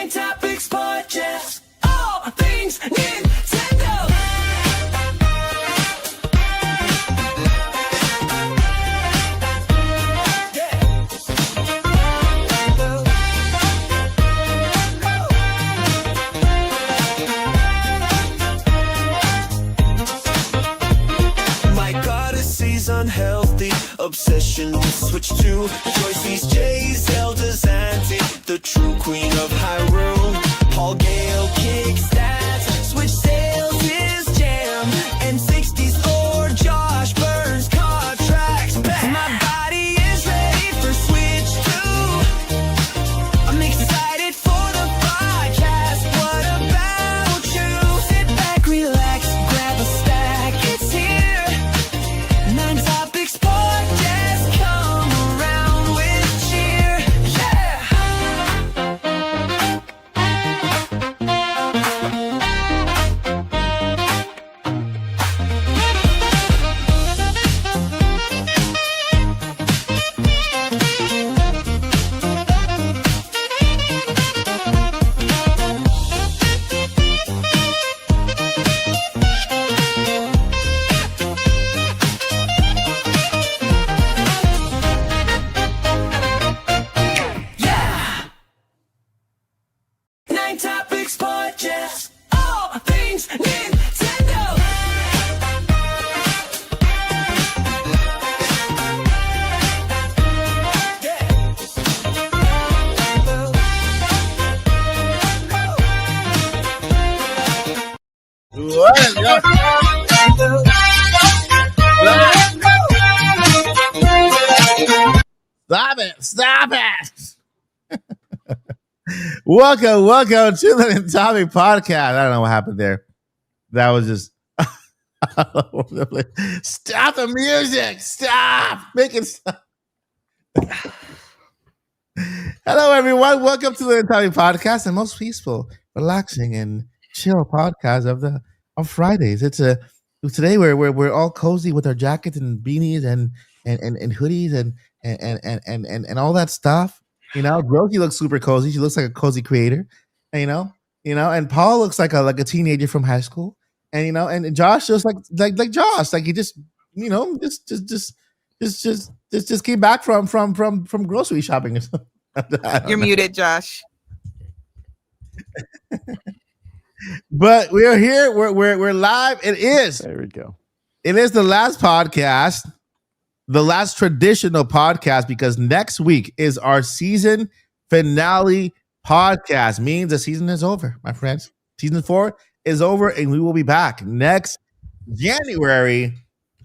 Nine Topics Podcast. All things Nintendo. My Odyssey's unhealthy. Obsession to switch to Joyce's J's, Zelda's auntie, the true queen of Hyrule. Paul Gale kick stats, switch sales is jam, and 60s lore Josh Burns contracts back. My body is ready for Switch 2. I'm excited for the podcast. What about you? Sit back, relax, grab a stack. It's here. Nine Topics Podcast. Come around with cheer. Nine Topics Podcast. All things Nintendo. Stop it. Welcome to the Topic Podcast. I don't know what happened there. That was just stop the music. Stop making stuff. Hello, everyone. Welcome to the Topic Podcast, the most peaceful, relaxing, and chill podcast of Fridays. Today we're all cozy with our jackets and beanies and hoodies and all that stuff. You know, Rosie looks super cozy. She looks like a cozy creator. And, and Paul looks like a teenager from high school. And Josh looks like Josh. Like he just came back from grocery shopping or something. You're muted, Josh. But we are here. We're live. It is. There we go. It is the last podcast. The last traditional podcast, because next week is our season finale podcast. Means the season is over, my friends. Season 4 is over, and we will be back next January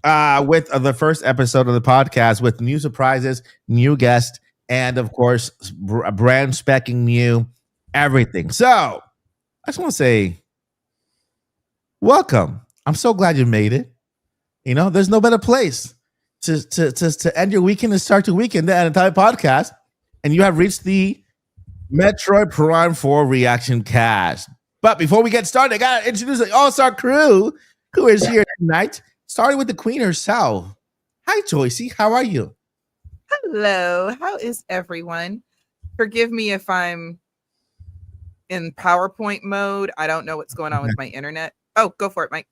with the first episode of the podcast with new surprises, new guests, and of course, brand specking new everything. So I just want to say, welcome. I'm so glad you made it. You know, there's no better place to end your weekend and start your weekend than an entire podcast. And you have reached the Metroid Prime 4 reaction cast. But before we get started, I gotta introduce the all-star crew who is here tonight, starting with the queen herself. Hi, Joycey. How are you? Hello. How is everyone? Forgive me if I'm in PowerPoint mode. I don't know what's going on with my internet. Oh, go for it, Mike.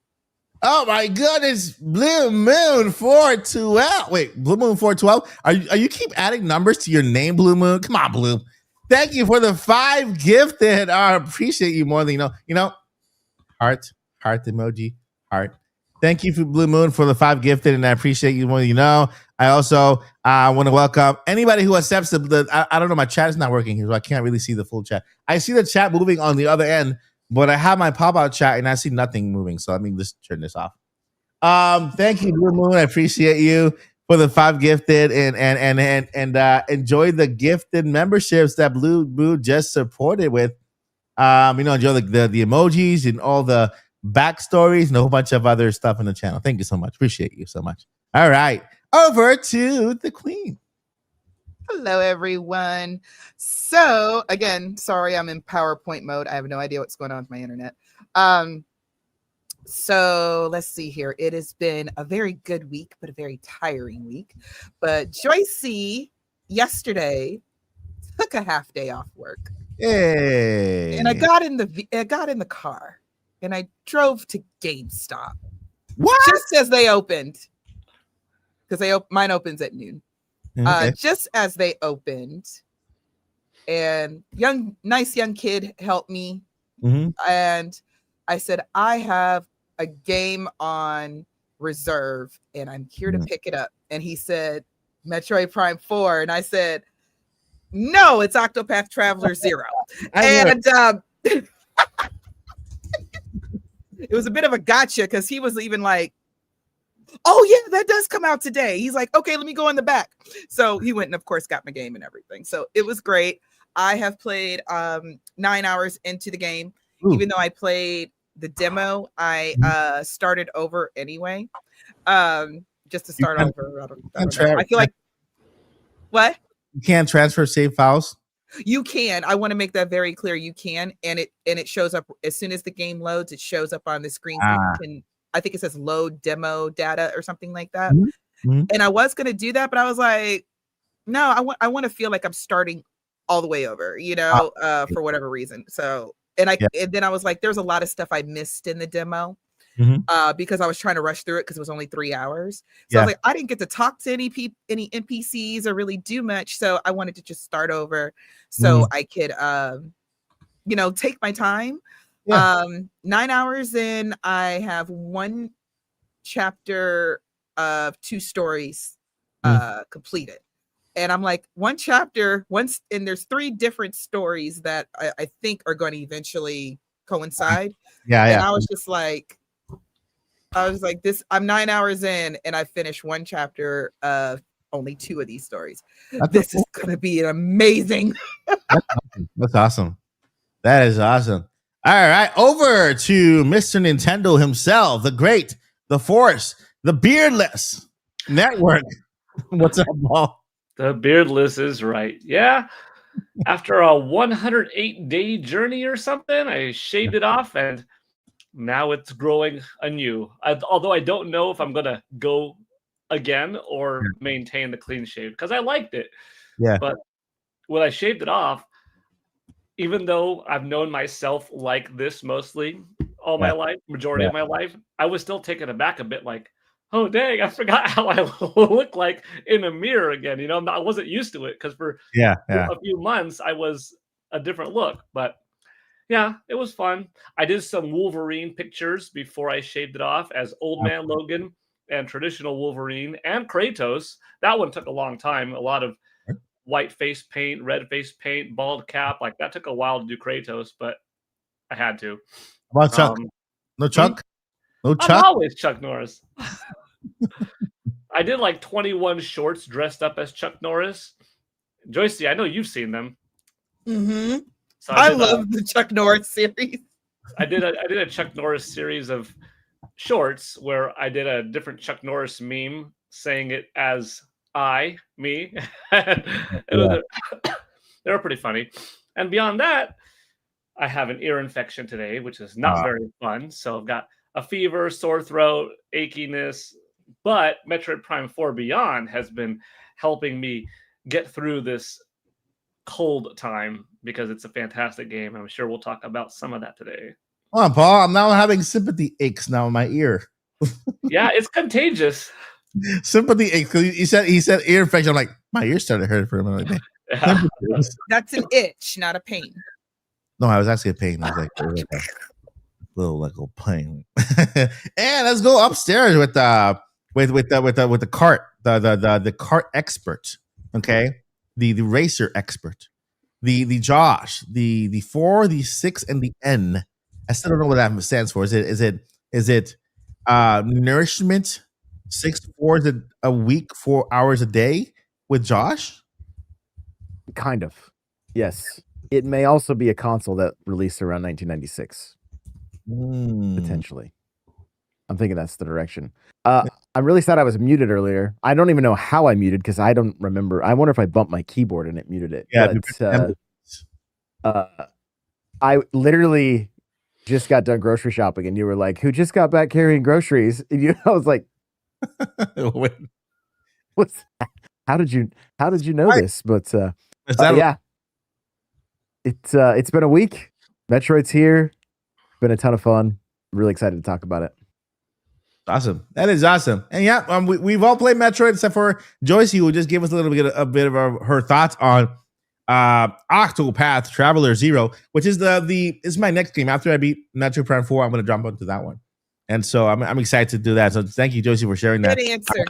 Oh my goodness, Blue Moon 412. Wait, Blue Moon 412. Are you keep adding numbers to your name, Blue Moon? Come on, Blue. Thank you for the 5 gifted. I appreciate you more than you know. You know, heart emoji, heart. Thank you for Blue Moon for the 5 gifted, and I appreciate you more than you know. I also want to welcome anybody who accepts the I don't know, my chat is not working here, so I can't really see the full chat. I see the chat moving on the other end. But I have my pop-out chat and I see nothing moving. So let me just turn this off. Thank you, Blue Moon. I appreciate you for the 5 gifted and enjoy the gifted memberships that Blue Moon just supported with. Enjoy the emojis and all the backstories and a whole bunch of other stuff on the channel. Thank you so much. Appreciate you so much. All right. Over to the queen. Hello, everyone. So, again, sorry, I'm in PowerPoint mode. I have no idea what's going on with my internet. So let's see here. It has been a very good week, but a very tiring week. But Joycey yesterday took a half day off work. Hey. And I got in the car and I drove to GameStop What? just as they opened, because mine opens at noon. Okay. Just as they opened, and nice young kid helped me, and I said, I have a game on reserve and I'm here to pick it up. And he said, Metroid Prime 4. And I said, no, it's Octopath Traveler 0. And it was a bit of a gotcha because he was even like, oh yeah, that does come out today. He's like, okay, let me go in the back. So he went and of course got my game and everything. So it was great. I have played 9 hours into the game. Ooh. Even though I played the demo, I started over anyway. Just to start over. I don't know. I feel like what? You can't transfer save files. You can. I want to make that very clear. You can, and it shows up as soon as the game loads. It shows up on the screen. I think it says load demo data or something like that. And I was going to do that, but I was like, no, I want to feel like I'm starting all the way over, for whatever reason. So, and then I was like, there's a lot of stuff I missed in the demo because I was trying to rush through it because it was only 3 hours. So I was like, I didn't get to talk to any NPCs or really do much. So I wanted to just start over so I could, take my time. 9 hours in, I have 1 chapter of 2 stories completed. And I'm like, 1 chapter, and there's 3 different stories that I think are going to eventually coincide. And I was just like, this, I'm 9 hours in and I finished 1 chapter of only 2 of these stories. This is going to be an amazing. That's awesome. That is awesome. All right, over to Mr. Nintendo himself, the great, the force, the beardless network. What's up, Paul? The beardless is right. Yeah. After a 108-day journey or something, I shaved it off and now it's growing anew. Although I don't know if I'm going to go again or maintain the clean shave because I liked it. Yeah. But when I shaved it off, even though I've known myself like this mostly all my life, majority of my life, I was still taken aback a bit like, oh, dang, I forgot how I look like in a mirror again. I wasn't used to it because for a few months, I was a different look. But yeah, it was fun. I did some Wolverine pictures before I shaved it off as Old Man Logan and traditional Wolverine and Kratos. That one took a long time. A lot of white face paint, red face paint, bald cap. Like that took a while to do Kratos, but I had to. How about Chuck? No Chuck? No Chuck? I'm always Chuck Norris. I did like 21 shorts dressed up as Chuck Norris. Joycey, I know you've seen them. Mm-hmm. So I love the Chuck Norris series. I did a Chuck Norris series of shorts where I did a different Chuck Norris meme saying it as me. They were pretty funny. And beyond that, I have an ear infection today, which is not very fun. So I've got a fever, sore throat, achiness, but Metroid Prime 4 Beyond has been helping me get through this cold time because it's a fantastic game. I'm sure we'll talk about some of that today. Come on, Paul. I'm now having sympathy aches now in my ear. Yeah, it's contagious. Sympathy aches. He said ear infection. I'm like, my ear started hurting for a minute. Yeah. That's an itch, not a pain. No, I was actually a pain. I was like a little pain. And let's go upstairs with the cart, the cart expert. Okay, the racer expert, the Josh, the 4, the 6, and the N. I still don't know what that stands for. Is it nourishment? 6 4s a week, 4 hours a day with Josh? Kind of. Yes. It may also be a console that released around 1996. Potentially. I'm thinking that's the direction. I'm really sad I was muted earlier. I don't even know how I muted because I don't remember. I wonder if I bumped my keyboard and it muted it. Yeah. But, I literally just got done grocery shopping and you were like, who just got back carrying groceries? And I was like, what's that? How did you know this? But is that yeah. It's been a week. Metroid's here. Been a ton of fun. Really excited to talk about it. Awesome. That is awesome. And yeah, we've all played Metroid except for Joyce, who will just give us a bit of her thoughts on Octopath Traveler 0, which is is my next game. After I beat Metroid Prime 4, I'm going to jump onto that one. And so I'm excited to do that. So thank you, Josie, for sharing that.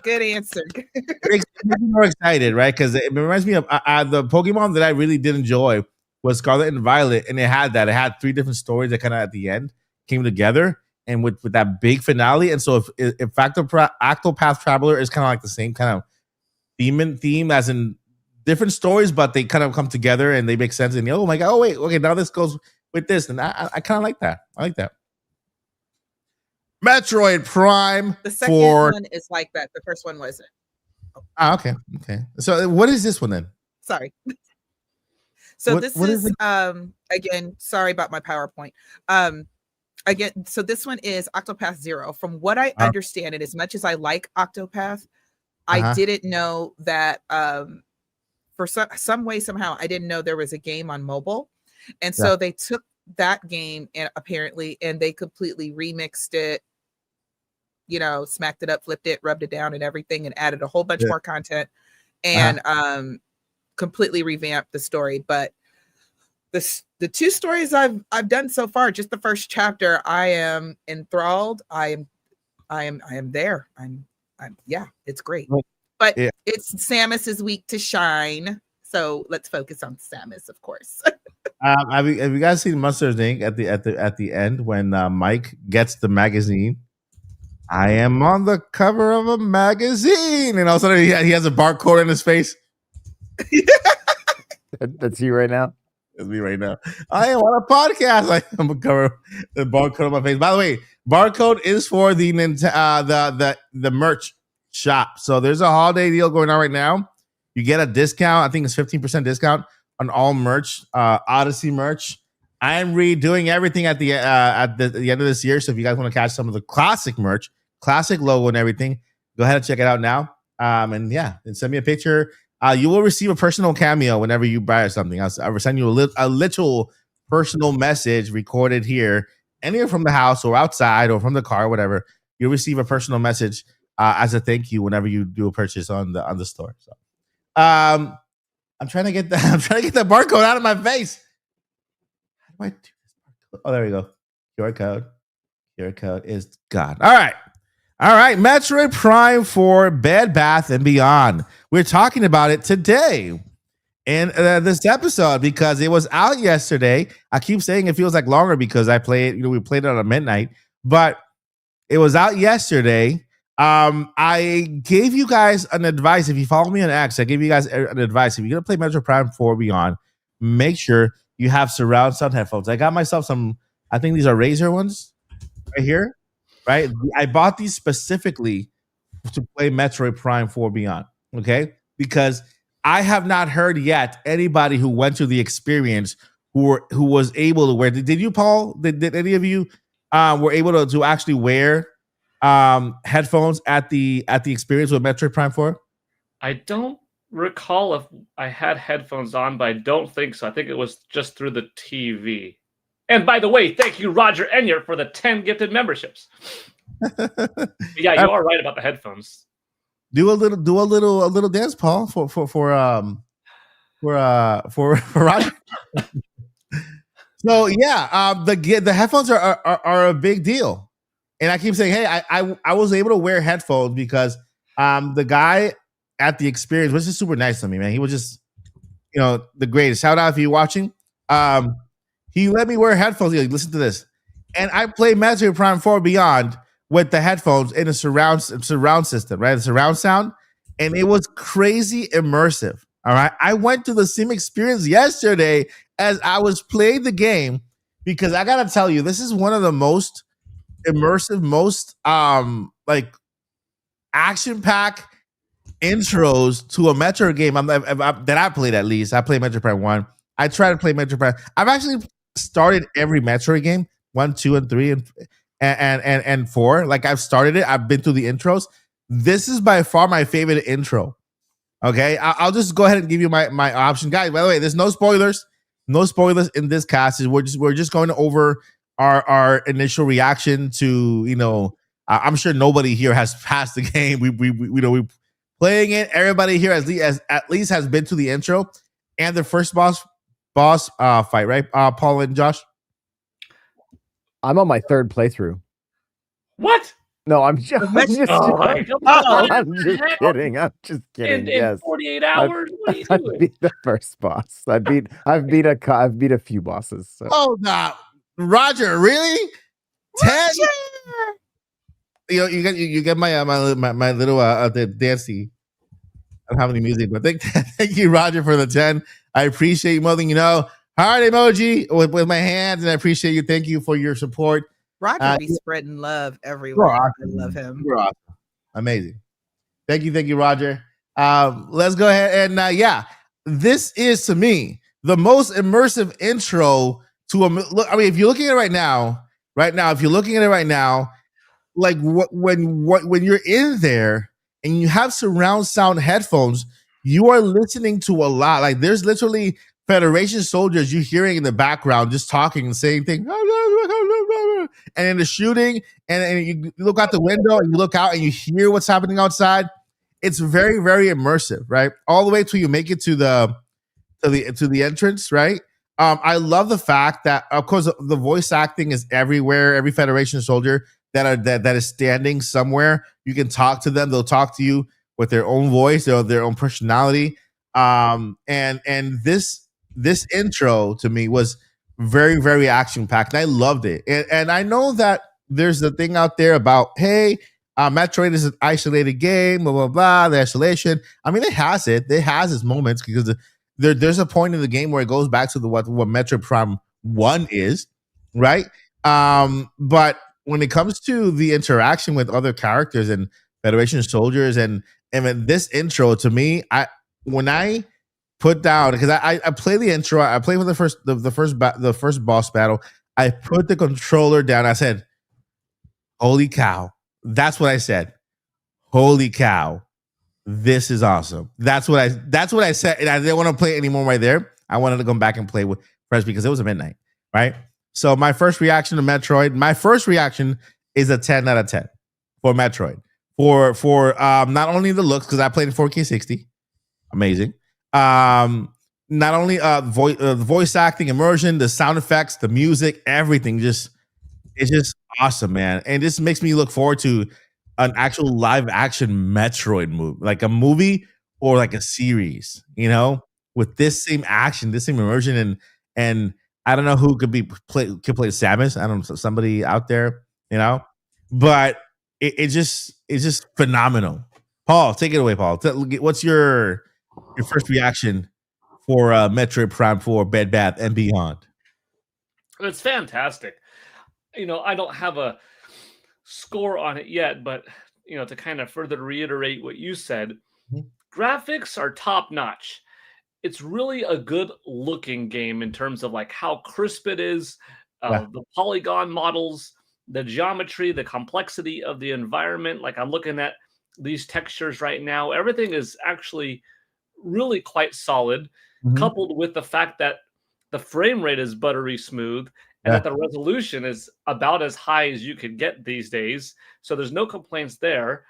Good answer. It makes me more excited, right? Because it reminds me of the Pokemon that I really did enjoy was Scarlet and Violet, and it had 3 different stories that kind of at the end came together, and with that big finale. And so if Octopath Traveler is kind of like the same kind of theme as in different stories, but they kind of come together and they make sense. And oh my god, wait, okay, now this goes with this, and I kind of like that. I like that. Metroid Prime. The second one is like that. The first one wasn't. Okay. So what is this one then? Sorry. So this is again, sorry about my PowerPoint. Again, so this one is Octopath 0. From what I understand, and as much as I like Octopath, I didn't know that for some way, somehow, I didn't know there was a game on mobile. And so they took that game and they completely remixed it, smacked it up, flipped it, rubbed it down and everything, and added a whole bunch more content and completely revamped the story. But the 2 stories I've done so far, just the first chapter, I am enthralled. I am there. Yeah, it's great. But it's Samus's week to shine. So let's focus on Samus, of course. Have you guys seen Monsters Inc. at the end when Mike gets the magazine? I am on the cover of a magazine, and all of a sudden he has a barcode in his face. That's you right now. That's me right now. I am on a podcast. I'm gonna cover the barcode on my face. By the way, barcode is for the merch shop. So there's a holiday deal going on right now. You get a discount. I think it's 15% discount on all merch, Odyssey merch. I am redoing everything at the end of this year. So if you guys want to catch some of the classic merch, classic logo and everything, go ahead and check it out now. And send me a picture. You will receive a personal cameo whenever you buy something. I will send you a literal personal message recorded here, anywhere from the house or outside or from the car, or whatever. You'll receive a personal message as a thank you whenever you do a purchase on the store. So, I'm trying to get that barcode out of my face. How do I do this? Oh, there we go. QR code is gone. All right. Metroid Prime 4 Bed Bath & Beyond. We're talking about it today in this episode because it was out yesterday. I keep saying it feels like longer because I played, we played it on midnight, but it was out yesterday. I gave you guys an advice. If you follow me on X, I gave you guys an advice. If you're going to play Metroid Prime 4 Beyond, make sure you have surround sound headphones. I got myself some, I think these are Razer ones right here. Right, I bought these specifically to play Metroid Prime 4 Beyond. Okay, because I have not heard yet anybody who went through the experience who was able to wear. Did you, Paul? Did any of you were able to actually wear headphones at the experience with Metroid Prime 4? I don't recall if I had headphones on, but I don't think so. I think it was just through the TV. And by the way, thank you, Roger Enyer, for the 10 gifted memberships. Yeah, you are right about the headphones. Do a little dance, Paul, for Roger. So the headphones are a big deal, and I keep saying, hey, I was able to wear headphones because the guy at the experience was just super nice to me, man. He was just the greatest. Shout out if you're watching. He let me wear headphones. He's like, listen to this. And I played Metroid Prime 4 Beyond with the headphones in a surround system, right? The surround sound. And it was crazy immersive. All right. I went to the same experience yesterday as I was playing the game because I got to tell you, this is one of the most immersive, most action-packed intros to a Metroid game that I played. At least I played Metroid Prime 1. I tried to play Metroid Prime. I've actually started every Metroid game, 1, 2, and 3, and 4. Like I've started it. I've been through the intros. This is by far my favorite intro. Okay, I'll just go ahead and give you my option, guys. By the way, there's no spoilers. No spoilers in this cast. We're just going over our initial reaction to, you know, I'm sure nobody here has passed the game. We playing it. Everybody here at least has been to the intro and the first boss fight, right? Paul and Josh. I'm on my third playthrough. What? No, I'm just Oh, my God. I'm just kidding. I'm just kidding. In 48 hours? What are you doing? I beat the first boss. I've beat a few bosses. So. Oh no, Roger, really? 10? You get my little the dancey. I don't have any music, but thank you, Roger, for the 10. I appreciate you more than you know. Heart emoji with my hands, and I appreciate you. Thank you for your support. Roger be spreading love everywhere. Awesome. I love him. You're awesome. Amazing. Thank you, Roger. Let's go ahead and yeah, this is to me the most immersive intro to a look. I mean, if you're looking at it right now, if you're looking at it right now, like when you're in there and you have surround sound headphones, you are listening to a lot. Like there's literally Federation soldiers you're hearing in the background just talking and saying things, and in the shooting, and you look out the window and you look out and you hear what's happening outside. It's very, very immersive, right? All the way till you make it to the entrance, right? I love the fact that, of course, the voice acting is everywhere. Every Federation soldier that is standing somewhere, you can talk to them. They'll talk to you with their own voice or their own personality. And this intro to me was very, very action packed. I loved it. And I know that there's the thing out there about, hey, Metroid is an isolated game, blah, blah, blah, the isolation. I mean, it has its moments because there's a point in the game where it goes back to what Metroid Prime 1 is, right? But when it comes to the interaction with other characters and Federation soldiers and this intro, to me, when I put down, because I play the intro, I played with the first boss battle. I put the controller down. I said, "Holy cow!" That's what I said. Holy cow! This is awesome. That's what I said, and I didn't want to play anymore right there. I wanted to come back and play with friends because it was a midnight, right? So my first reaction to Metroid, is a 10 out of 10 for Metroid. For not only the looks, because I played in 4K 60, amazing. Not only voice acting, immersion, the sound effects, the music, everything it's just awesome, man. And this makes me look forward to an actual live action Metroid movie, like a movie or like a series, with this same action, this same immersion, and I don't know who could play Samus. I don't know, somebody out there, but it's just phenomenal. Paul, take it away, Paul. What's your first reaction for Metroid Prime 4 Bed Bath and Beyond? It's fantastic. I don't have a score on it yet, but to kind of further reiterate what you said, graphics are top notch. It's really a good looking game in terms of like how crisp it is, the polygon models, the geometry, the complexity of the environment. Like I'm looking at these textures right now. Everything is actually really quite solid, coupled with the fact that the frame rate is buttery smooth and that the resolution is about as high as you could get these days. So there's no complaints there.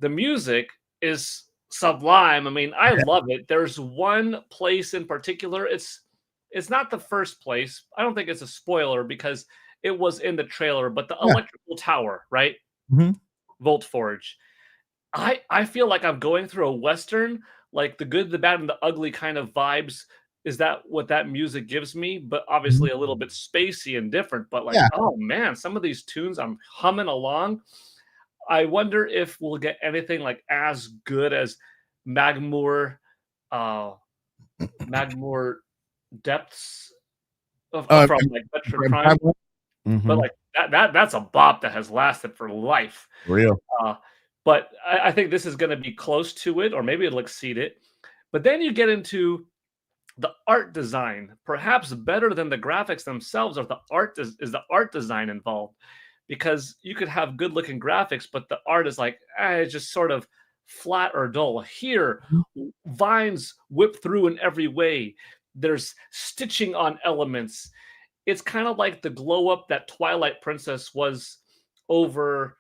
The music is sublime. I mean, I love it. There's one place in particular. It's not the first place. I don't think it's a spoiler because it was in the trailer, but the electrical tower, right? Volt Forge. I feel like I'm going through a Western, like the good, the bad, and the ugly kind of vibes. Is that what that music gives me? But obviously a little bit spacey and different. But like, oh man, some of these tunes I'm humming along. I wonder if we'll get anything like as good as Magmoor Depths from like Metroid Prime. But like that's a bop that has lasted for life. Real. But I think this is going to be close to it, or maybe it'll exceed it. But then you get into the art design, perhaps better than the graphics themselves, or the art is the art design involved, because you could have good looking graphics, but the art is like it's just sort of flat or dull. Here, vines whip through in every way. There's stitching on elements. It's kind of like the glow up that Twilight Princess was over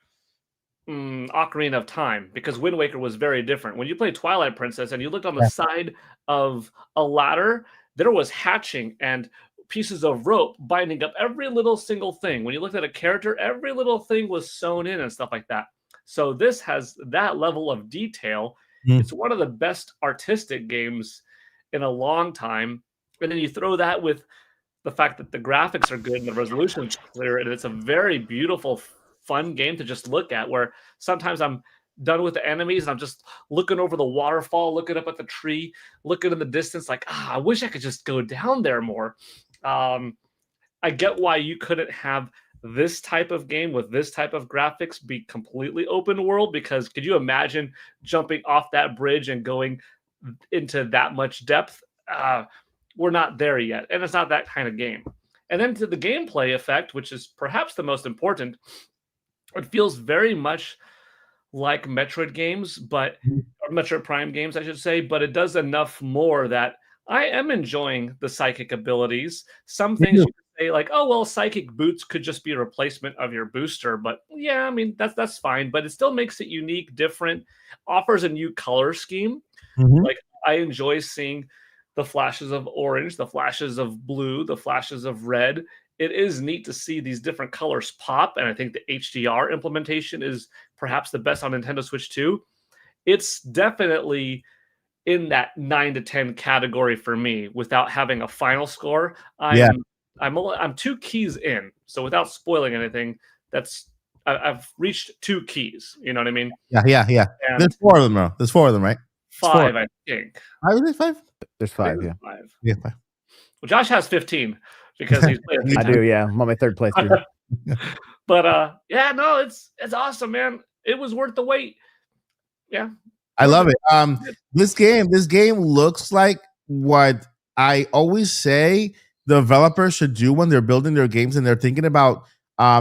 Ocarina of Time, because Wind Waker was very different. When you played Twilight Princess and you looked on the side of a ladder, there was hatching and pieces of rope binding up every little single thing. When you looked at a character, every little thing was sewn in and stuff like that. So this has that level of detail. It's one of the best artistic games in a long time. And then you throw that with the fact that the graphics are good and the resolution's clear, and it's a very beautiful, fun game to just look at, where sometimes I'm done with the enemies and I'm just looking over the waterfall, looking up at the tree, looking in the distance like, I wish I could just go down there more. I get why you couldn't have this type of game with this type of graphics be completely open world, because could you imagine jumping off that bridge and going into that much depth? We're not there yet, and it's not that kind of game. And then to the gameplay effect, which is perhaps the most important, it feels very much like Metroid games, or Metroid Prime games, I should say, but it does enough more that I am enjoying the psychic abilities. Some things you could say like, oh, well, psychic boots could just be a replacement of your booster, but yeah, I mean, that's fine, but it still makes it unique, different, offers a new color scheme. Like, I enjoy seeing the flashes of orange, the flashes of blue, the flashes of red. It is neat to see these different colors pop, and I think the HDR implementation is perhaps the best on Nintendo Switch 2. It's definitely in that 9 to 10 category for me without having a final score. I'm 2 keys in, so without spoiling anything, I've reached 2 keys. You know what I mean? Yeah. And There's 4 of them, bro. There's 4 of them, right? 5, I think. Is it 5? There's 5, yeah. 5. Yeah, 5. Well, Josh has 15 because he's played. I do, yeah. I'm on my 3rd playthrough. But yeah, no, it's awesome, man. It was worth the wait. Yeah. I love it. This game looks like what I always say developers should do when they're building their games and they're thinking about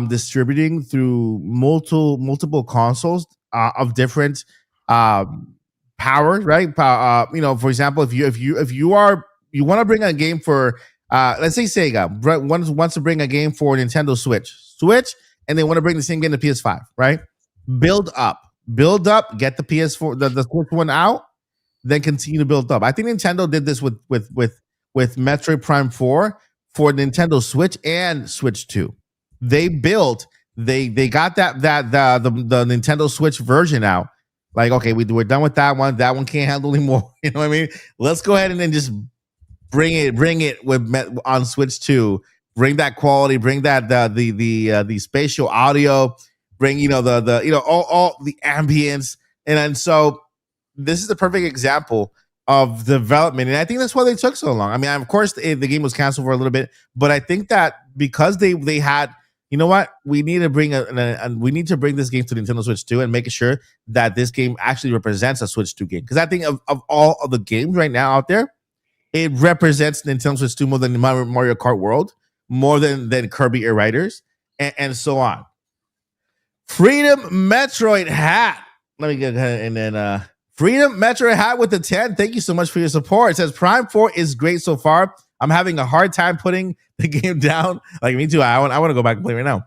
distributing through multiple consoles of different power, right? For example, if you want to bring a game for let's say Sega wants to bring a game for Nintendo Switch, and they want to bring the same game to PS5, right? Build up, get the PS4, the Switch one out, then continue to build up. I think Nintendo did this with Metroid Prime 4 for Nintendo Switch and Switch 2. They got the Nintendo Switch version out. Like, okay, we're done with that one. That one can't handle anymore. You know what I mean? Let's go ahead and then just bring it on Switch 2. Bring that quality. Bring that the spatial audio. Bring all the ambience. And so this is the perfect example of development, and I think that's why they took so long. I mean, of course, the game was canceled for a little bit, but I think that because they had, you know what, we need to bring we need to bring this game to Nintendo Switch 2 and make sure that this game actually represents a Switch 2 game. Because I think of all of the games right now out there, it represents Nintendo Switch 2 more than Mario Kart World, more than Kirby Air Riders, and so on. Freedom Metroid hat. Let me get ahead and then Freedom Metroid hat with the 10. Thank you so much for your support. It says Prime 4 is great so far. I'm having a hard time putting the game down. Like, me too. I want to go back and play right now.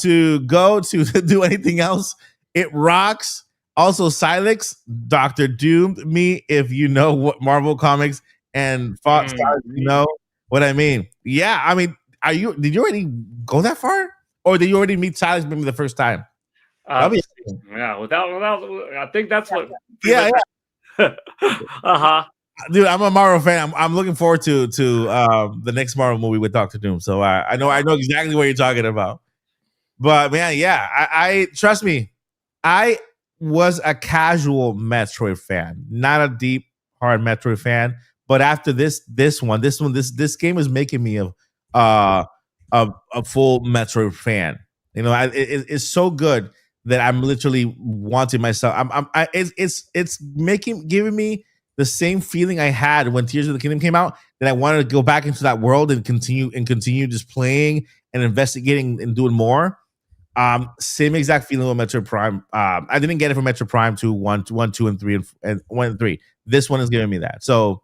To go to do anything else, it rocks. Also, Silex, Dr. Doomed me, if you know what Marvel Comics and Fox stars, you know what I mean. Yeah, I mean, did you already go that far? Or did you already meet Silex maybe the first time? Yeah, without, I think that's what. Yeah. Dude, I'm a Marvel fan. I'm looking forward to the next Marvel movie with Doctor Doom. So I know exactly what you're talking about. But man, yeah, I trust me. I was a casual Metroid fan, not a deep hard Metroid fan. But after this game is making me a full Metroid fan. You know, it's so good that I'm literally wanting myself. It's giving me the same feeling I had when Tears of the Kingdom came out, that I wanted to go back into that world and continue just playing and investigating and doing more. Same exact feeling with Metroid Prime. I didn't get it from Metroid Prime 2, 1, 2, and 3, and 1 and 3. This one is giving me that. So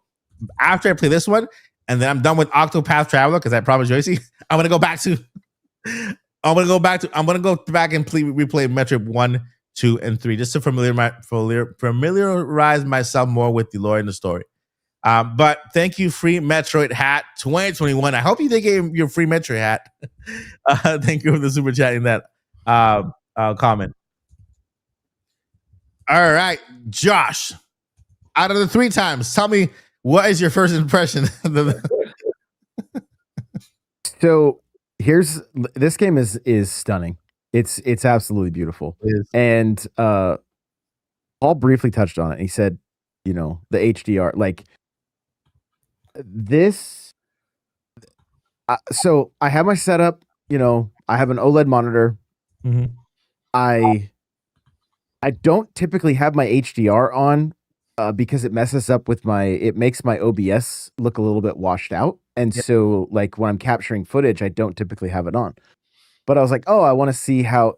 after I play this one, and then I'm done with Octopath Traveler because I promised Joycey, I'm gonna go back to. I'm gonna go back and replay Metroid 1, 2, and 3 just to familiarize myself more with the lore and the story. But thank you, Free Metroid Hat 2021. I hope you did get your free Metroid hat. Thank you for the super chat in that comment. All right, Josh. Out of the 3 times, tell me what is your first impression? So this game is stunning. It's absolutely beautiful. And Paul briefly touched on it. He said, the HDR, like this. So I have my setup. I have an OLED monitor. Mm-hmm. I don't typically have my HDR on because it messes up with it makes my OBS look a little bit washed out. And so like when I'm capturing footage, I don't typically have it on. But I was like, oh, I want to see how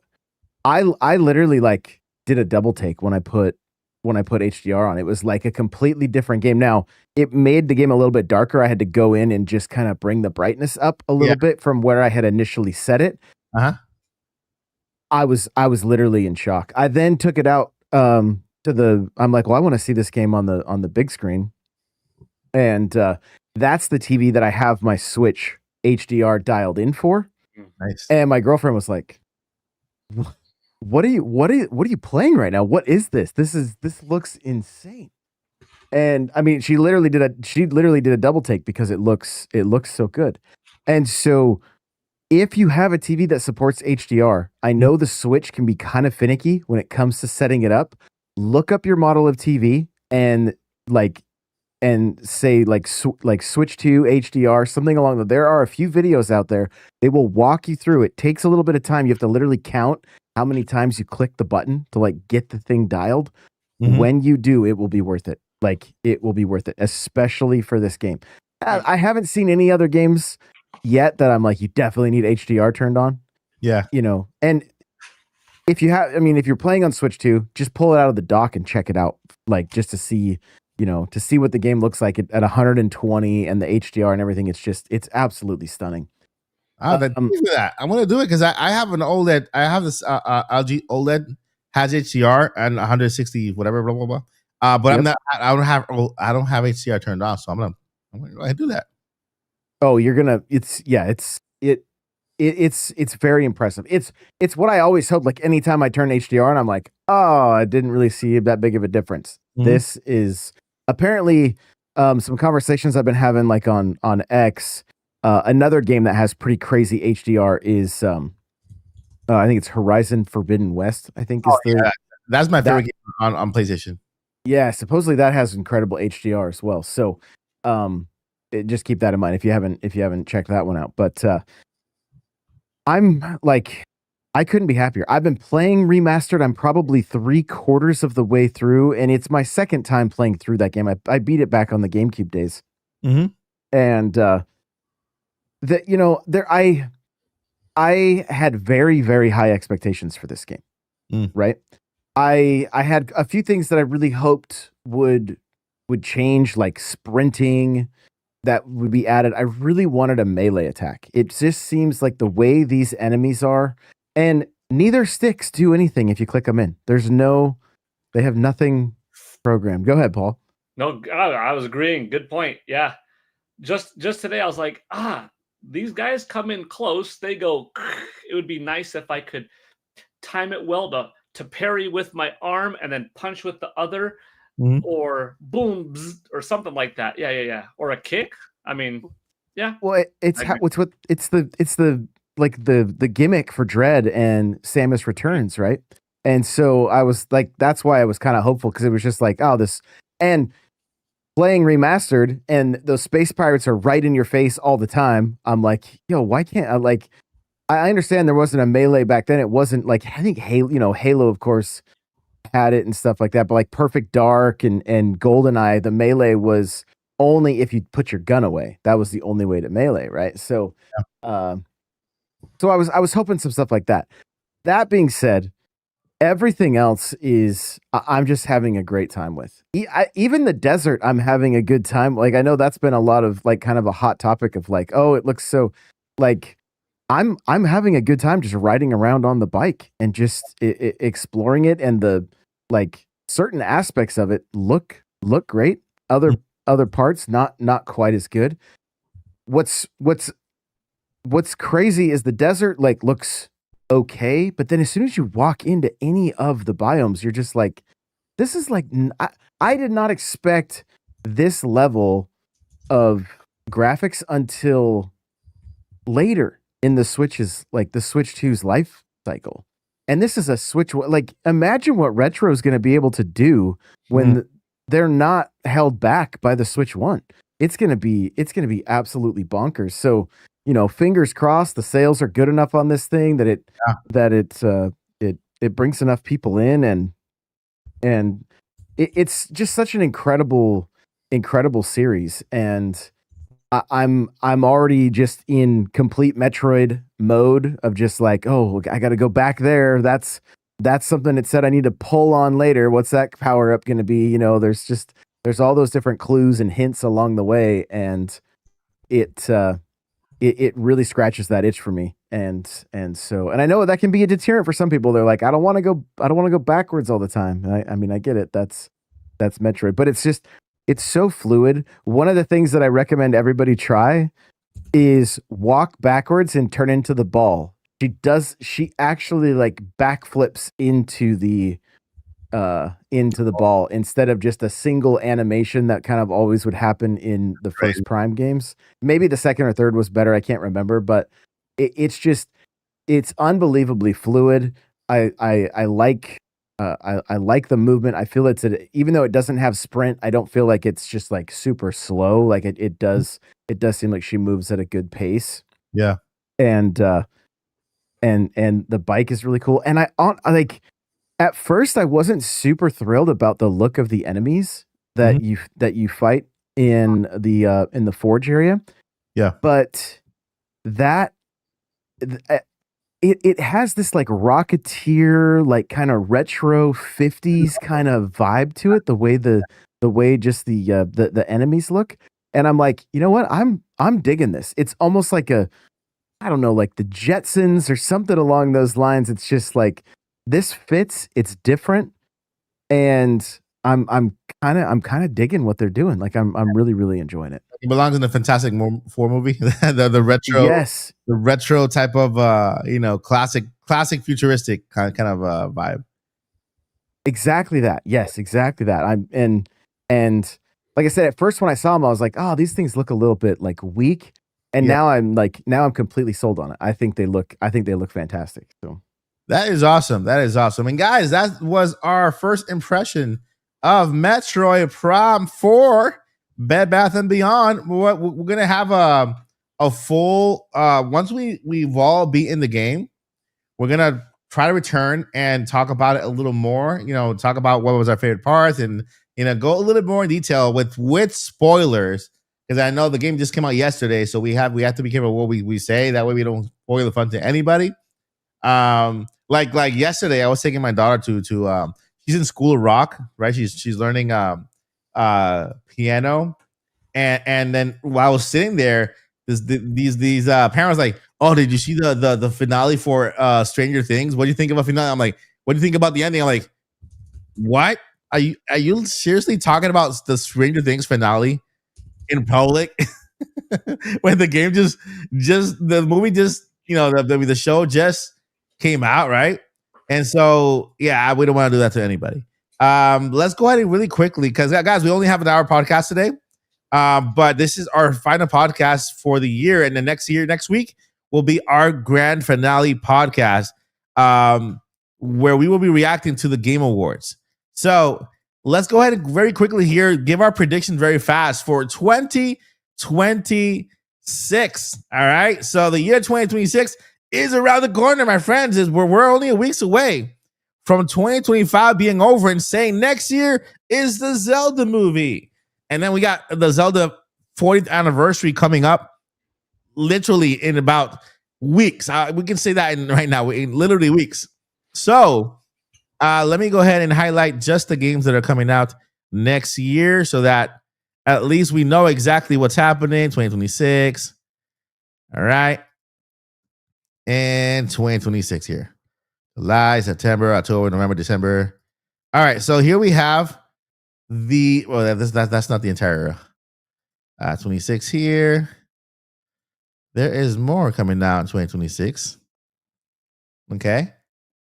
I literally like did a double take when I put HDR on. It was like a completely different game. Now, it made the game a little bit darker. I had to go in and just kind of bring the brightness up a little bit from where I had initially set it. Uh-huh. I was literally in shock. I then took it out I'm like, well, I want to see this game on the big screen. And that's the TV that I have my Switch HDR dialed in for. Nice. And my girlfriend was like, what are you playing right now? What is this? This looks insane. And I mean, she literally did a double take because it looks so good. And so if you have a TV that supports HDR, I know the Switch can be kind of finicky when it comes to setting it up. Look up your model of TV and say switch to HDR, something along that. There are a few videos out there. They will walk you through. It takes a little bit of time. You have to literally count how many times you click the button to like get the thing dialed. Mm-hmm. When you do, it will be worth it. Like it will be worth it, especially for this game. I haven't seen any other games yet that I'm like, you definitely need HDR turned on. Yeah. And if you're playing on Switch 2, just pull it out of the dock and check it out. Like just to see what the game looks like at 120 and the HDR and everything. It's absolutely stunning. Thank you for that. I want to do it because I have an OLED. I have this LG OLED has HDR and 160 whatever blah blah blah. But I'm not. I don't have HDR turned on, so I'm gonna go ahead and do that. Oh, you're gonna. It's very impressive. It's what I always hope. Like anytime I turn HDR on, I'm like, oh, I didn't really see that big of a difference. Mm-hmm. This is apparently some conversations I've been having like on X. Another game that has pretty crazy HDR is I think it's Horizon Forbidden West. I think that's my favorite game on PlayStation. Yeah, supposedly that has incredible HDR as well. So just keep that in mind if you haven't checked that one out. But I'm like, I couldn't be happier. I've been playing Remastered. I'm probably 3/4 of the way through, and it's my second time playing through that game. I beat it back on the GameCube days. Mm-hmm. And I had very, very high expectations for this game. Right? I had a few things that I really hoped would change, like sprinting, that would be added. I really wanted a melee attack. It just seems like the way these enemies are, and neither sticks do anything if you click them in. They have nothing programmed. Go ahead, Paul. No, I was agreeing. Good point. Yeah. Just today, I was like, these guys come in close. They go, it would be nice if I could time it well to parry with my arm and then punch with the other. Mm-hmm. Or boom, bzz, or something like that. Yeah. Or a kick. I mean, yeah. Well, it's the gimmick for Dread and Samus Returns, right? And so I was like, that's why I was kind of hopeful, because it was just like, this, and playing Remastered and those space pirates are right in your face all the time. I'm like, yo, why can't I like? I understand there wasn't a melee back then. It wasn't like, I think Halo, of course, had it and stuff like that, but like Perfect Dark and GoldenEye, the melee was only if you put your gun away. That was the only way to melee, right? So so I was hoping some stuff like that. That being said, everything else is I'm just having a great time with. Even the desert, I'm having a good time. Like I know that's been a lot of like kind of a hot topic of like, oh, it looks so like I'm having a good time just riding around on the bike and just exploring it, and the like certain aspects of it look great. Other parts not quite as good. What's crazy is the desert like looks okay, but then as soon as you walk into any of the biomes, you're just like, this is like I did not expect this level of graphics until later in the Switch's like the Switch 2's life cycle. And this is a Switch like imagine what retro is going to be able to do when they're not held back by the Switch 1. It's going to be absolutely bonkers. So, you know, fingers crossed the sales are good enough on this thing that it brings enough people in, and it's just such an incredible series. And I'm already just in complete Metroid mode of just like, oh, I got to go back there. That's something it said I need to pull on later. What's that power up going to be? You know, there's all those different clues and hints along the way, and it really scratches that itch for me. And so I know that can be a deterrent for some people. They're like, I don't want to go backwards all the time. I mean, I get it. That's Metroid, but it's so fluid. One of the things that I recommend everybody try is walk backwards and turn into the ball. She actually like backflips into the ball instead of just a single animation that kind of always would happen in the first Prime games. Maybe the second or third was better. I can't remember, but it's unbelievably fluid. I like the movement. I feel even though it doesn't have sprint, I don't feel like it's just like super slow. Like it does seem like she moves at a good pace. Yeah. And the bike is really cool. And I like at first I wasn't super thrilled about the look of the enemies that you fight in the forge area. Yeah. But that it has this like Rocketeer, like kind of retro 50s kind of vibe to it, the way just the enemies look. And I'm like, you know what? I'm digging this. It's almost like I don't know, like the Jetsons or something along those lines. It's just like this fits, it's different, and I'm kind of digging what they're doing. Like I'm really, really enjoying it. It belongs in the Fantastic Four movie. the retro, yes, the retro type of classic futuristic kind of vibe. Exactly that. Yes, exactly that. And like I said, at first when I saw them, I was like, oh, these things look a little bit like weak. And now I'm completely sold on it. I think they look fantastic. So that is awesome. And guys, that was our first impression of Metroid Prime 4 Bed Bath and Beyond. We're gonna have a full once we've all beaten the game, we're gonna try to return and talk about it a little more. You know, talk about what was our favorite parts, and go a little bit more in detail with spoilers, because I know the game just came out yesterday, so we have to be careful what we say. That way we don't spoil the fun to anybody. Like yesterday, I was taking my daughter to she's in School of Rock, right? She's learning piano, and then while I was sitting there, these parents like, oh, did you see the finale for Stranger Things? What do you think about finale? I'm like, what do you think about the ending? I'm like, what? Are you seriously talking about the Stranger Things finale in public? When the game just the movie just the show just came out, right? And so yeah, we don't want to do that to anybody. Let's go ahead and really quickly, because guys, we only have an hour podcast today. But this is our final podcast for the year, and the next week will be our grand finale podcast, where we will be reacting to the Game Awards. So let's go ahead and very quickly here give our prediction very fast for 2026. All right, so the year 2026 is around the corner, my friends. We're only a weeks away from 2025 being over and saying next year is the Zelda movie. And then we got the Zelda 40th anniversary coming up literally in about weeks. We can say that right now, in literally weeks. So Let me go ahead and highlight just the games that are coming out next year so that at least we know exactly what's happening. 2026. All right. And 2026 here. July, September, October, November, December. All right. So here we have that's not the entire 26 here. There is more coming out in 2026. Okay.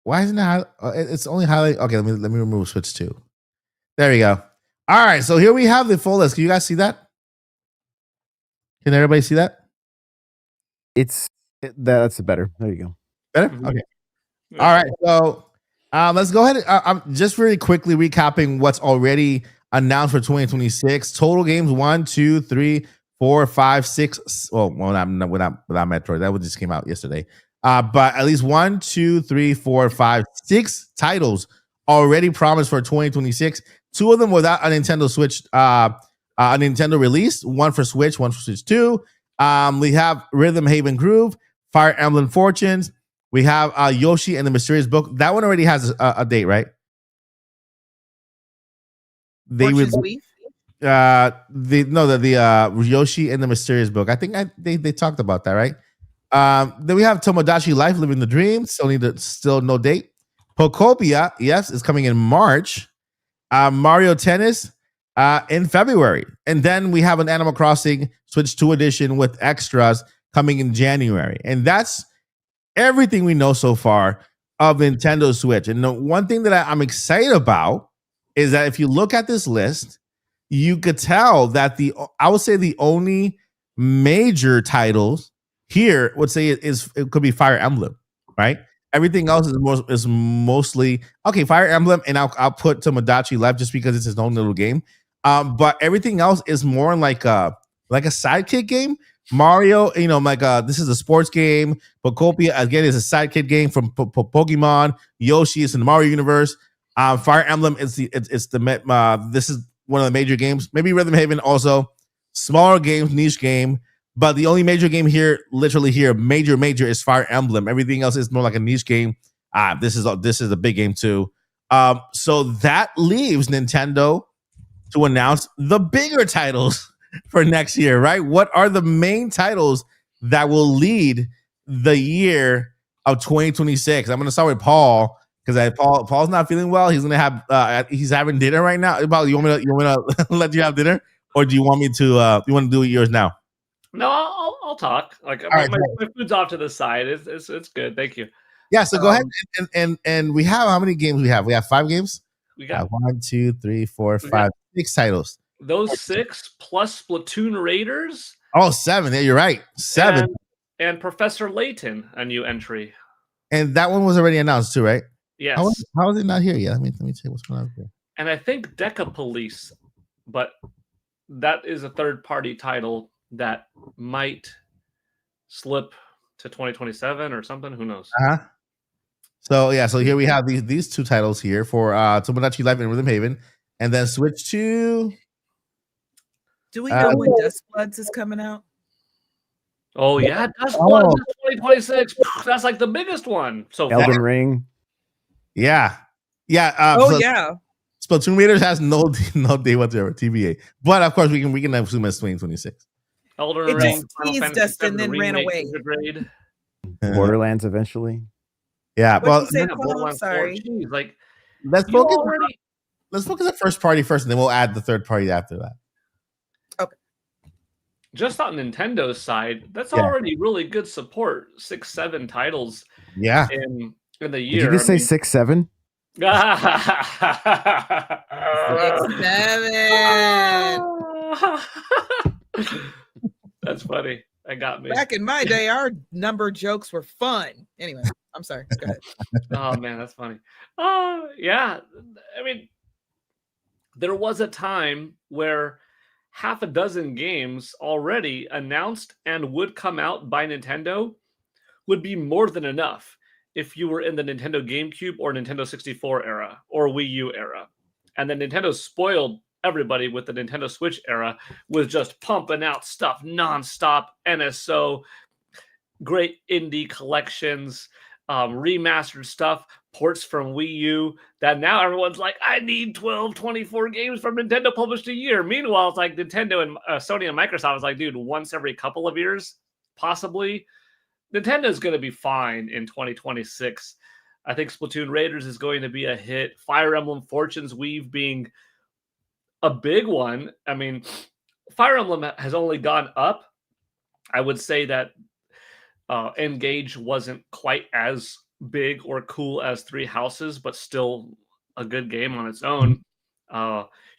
Why isn't it? It's only highlight. Okay, let me remove switch 2. There we go. All right, so here we have the full list. Can you guys see that? Can everybody see that? That's better. There you go. Better? Okay. All right, so let's go ahead. I'm just really quickly recapping what's already announced for 2026. Total games 1, 2, 3, 4, 5, 6. Well, not without Metroid. That just came out yesterday. But at least 1, 2, 3, 4, 5, 6 titles already promised for 2026. 2 of them without a Nintendo Switch, a Nintendo release. 1 for Switch, 1 for Switch 2. We have Rhythm Haven Groove, Fire Emblem Fortunes. We have Yoshi and the Mysterious Book. That one already has a date, right? They would. The Yoshi and the Mysterious Book. I think they talked about that, right? Then we have Tomodachi Life, Living the Dream. Still no date. Pokopia, yes, is coming in March. Mario Tennis in February. And then we have an Animal Crossing Switch 2 edition with extras coming in January. And that's everything we know so far of Nintendo Switch. And the one thing that I'm excited about is that if you look at this list, you could tell that I would say the only major titles here would say it could be Fire Emblem, right? Everything else is mostly okay. Fire Emblem, and I'll put Tomodachi Life just because it's his own little game. But everything else is more like a sidekick game. Mario, this is a sports game. Pokopia again is a sidekick game from Pokemon. Yoshi is in the Mario universe. Fire Emblem is this is one of the major games. Maybe Rhythm Haven also smaller games, niche game. But the only major game here, literally here, major is Fire Emblem. Everything else is more like a niche game. This is a big game too. So that leaves Nintendo to announce the bigger titles for next year, right? What are the main titles that will lead the year of 2026? I'm going to start with Paul because Paul's not feeling well. He's going to have he's having dinner right now. Paul, you want me to let you have dinner, or do you want me to? You want to do yours now? No, I'll talk. Like my food's off to the side. It's good. Thank you. Yeah, so go ahead and we have how many games we have? We have 5 games. We got 1, 2, 3, 4, 5, 6 titles. Those 6 plus Splatoon Raiders. Oh, 7. Yeah, you're right. 7. And Professor Layton, a new entry. And that one was already announced too, right? Yes. How is it not here yet? Let me check what's going on here. And I think Deca Police, but that is a third-party title that might slip to 2027 or something. Who knows? So here we have these 2 titles here for Tomodachi Life and Rhythm Haven, and then Switch 2. Do we know when Dust Bloods is coming out? Oh yeah, Dust Bloods is 2026. That's like the biggest one. So Elden Ring. Yeah. Splatoon Raiders has no day whatsoever, TBA. But of course we can assume it's 2026. Elden Ring, just teased us and then ran away. Borderlands eventually. Yeah, well, I'm sorry. Like let's focus on first party first, and then we'll add the third party after that. Okay. Just on Nintendo's side, that's already really good support. 6, 7 titles. Yeah. In the year. Did you just say 6, 7? 6, 7. That's funny. That got me. Back in my day, our number jokes were fun. Anyway, I'm sorry. Go ahead. Oh man, that's funny. Yeah. I mean, there was a time where half a dozen games already announced and would come out by Nintendo would be more than enough if you were in the Nintendo GameCube or Nintendo 64 era or Wii U era. And then Nintendo spoiled everybody with the Nintendo Switch era with just pumping out stuff nonstop, NSO, great indie collections, remastered stuff, ports from Wii U that now everyone's like, I need 12, 24 games from Nintendo published a year. Meanwhile, it's like Nintendo and Sony and Microsoft is like, dude, once every couple of years, possibly. Nintendo's going to be fine in 2026. I think Splatoon Raiders is going to be a hit. Fire Emblem Fortunes Weave being a big one. I mean, Fire Emblem has only gone up. I would say that Engage wasn't quite as big or cool as Three Houses, but still a good game on its own.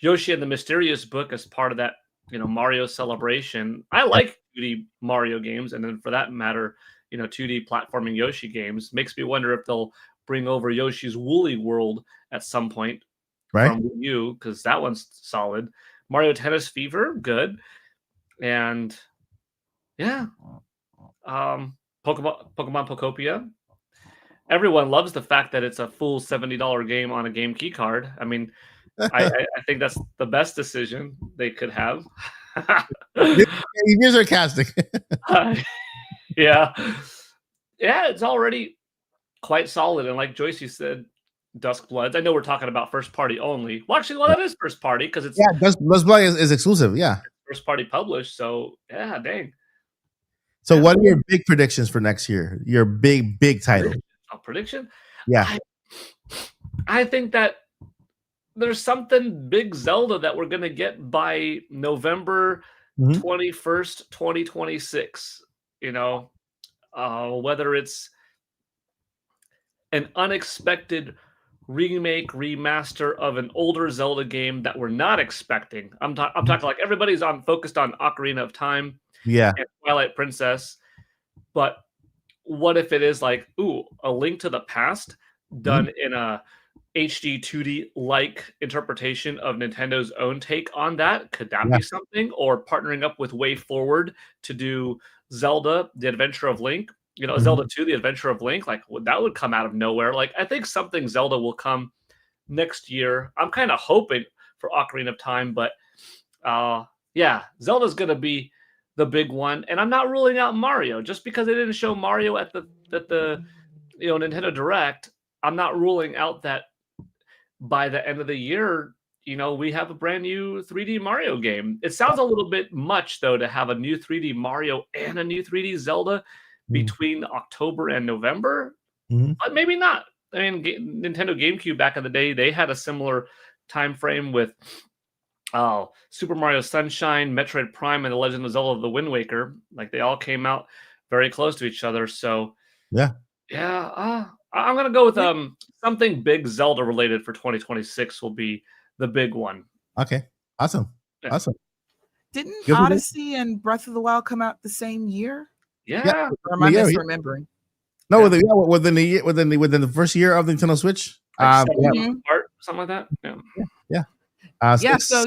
Yoshi and the Mysterious Book as part of that, Mario celebration. I like 2D Mario games, and then for that matter, 2D platforming Yoshi games. Makes me wonder if they'll bring over Yoshi's Woolly World at some point from Wii U, because that one's solid. Mario Tennis Fever, good. And yeah. Pokemon Pokopia. Everyone loves the fact that it's a full $70 game on a game key card. I mean, I think that's the best decision they could have. You're sarcastic. Yeah, it's already quite solid. And like Joycey said, Dusk Bloods. I know we're talking about first party only. Well, actually, that is first party because it's Dusk Blood is exclusive. Yeah, first party published. So yeah, dang. So what are your big predictions for next year? Your big title. A prediction? Yeah. I think that there's something big Zelda that we're going to get by November 21st, 2026. Whether it's an unexpected remake, remaster of an older Zelda game that we're not expecting. I'm talking like everybody's focused on Ocarina of Time. Yeah. And Twilight Princess. But what if it is like, A Link to the Past done in a HD 2D like interpretation of Nintendo's own take on that? Could that be something? Or partnering up with Way Forward to do Zelda, The Adventure of Link, Zelda 2, The Adventure of Link, like that would come out of nowhere. Like I think something Zelda will come next year. I'm kind of hoping for Ocarina of Time, but Zelda's going to be the big one, and I'm not ruling out Mario just because they didn't show Mario at the Nintendo Direct. I'm not ruling out that by the end of the year, we have a brand new 3D Mario game. It sounds a little bit much though to have a new 3D Mario and a new 3D Zelda between October and November, but maybe not. I mean, Nintendo GameCube back in the day, they had a similar time frame with Super Mario Sunshine, Metroid Prime, and The Legend of Zelda: The Wind Waker. Like they all came out very close to each other. So I'm gonna go with something big Zelda related for 2026 will be the big one. Okay, awesome. Didn't Odyssey and Breath of the Wild come out the same year? Yeah. Or am I misremembering? No, within the first year of the Nintendo Switch. Something like that. Yeah. So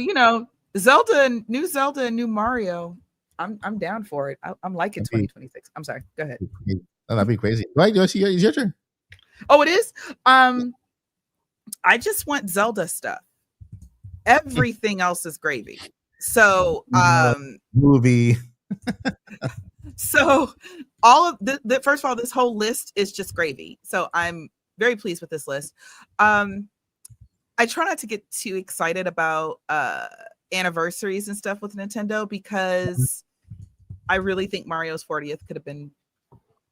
Zelda and new Mario, I'm down for it. I'm liking 2026. I'm sorry. Go ahead. Oh, that'd be crazy. Right, Yoshi, it's your turn. Oh, it is. I just want Zelda stuff. Everything else is gravy. So, movie. So, all of the first of all, this whole list is just gravy. So, I'm very pleased with this list. I try not to get too excited about anniversaries and stuff with Nintendo because I really think Mario's 40th could have been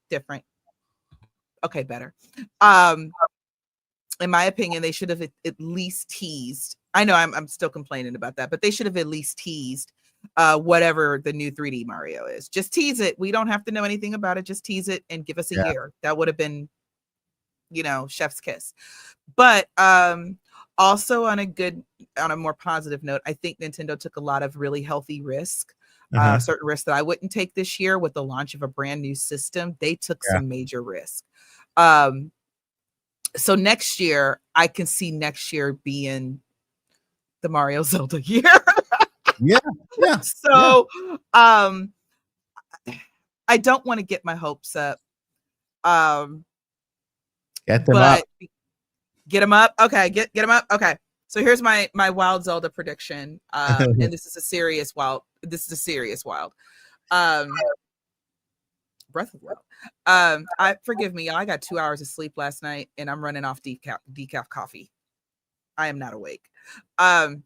different. Okay, better. In my opinion, they should have at least teased. I know I'm still complaining about that, but they should have at least teased whatever the new 3D Mario is. Just tease it. We don't have to know anything about it. Just tease it and give us a year. That would have been, chef's kiss. But also on a more positive note, I think Nintendo took a lot of really healthy risk. Certain risks that I wouldn't take this year with the launch of a brand new system. They took some major risk. So next year, I can see next year being the Mario Zelda year. Yeah. So I don't want to get my hopes up. Get them up. Get them up. Okay, get them up. Okay. So here's my wild Zelda prediction. And this is a serious wild. The Breath of the Wild. I forgive me, y'all. I got 2 hours of sleep last night, and I'm running off decaf coffee. I am not awake. I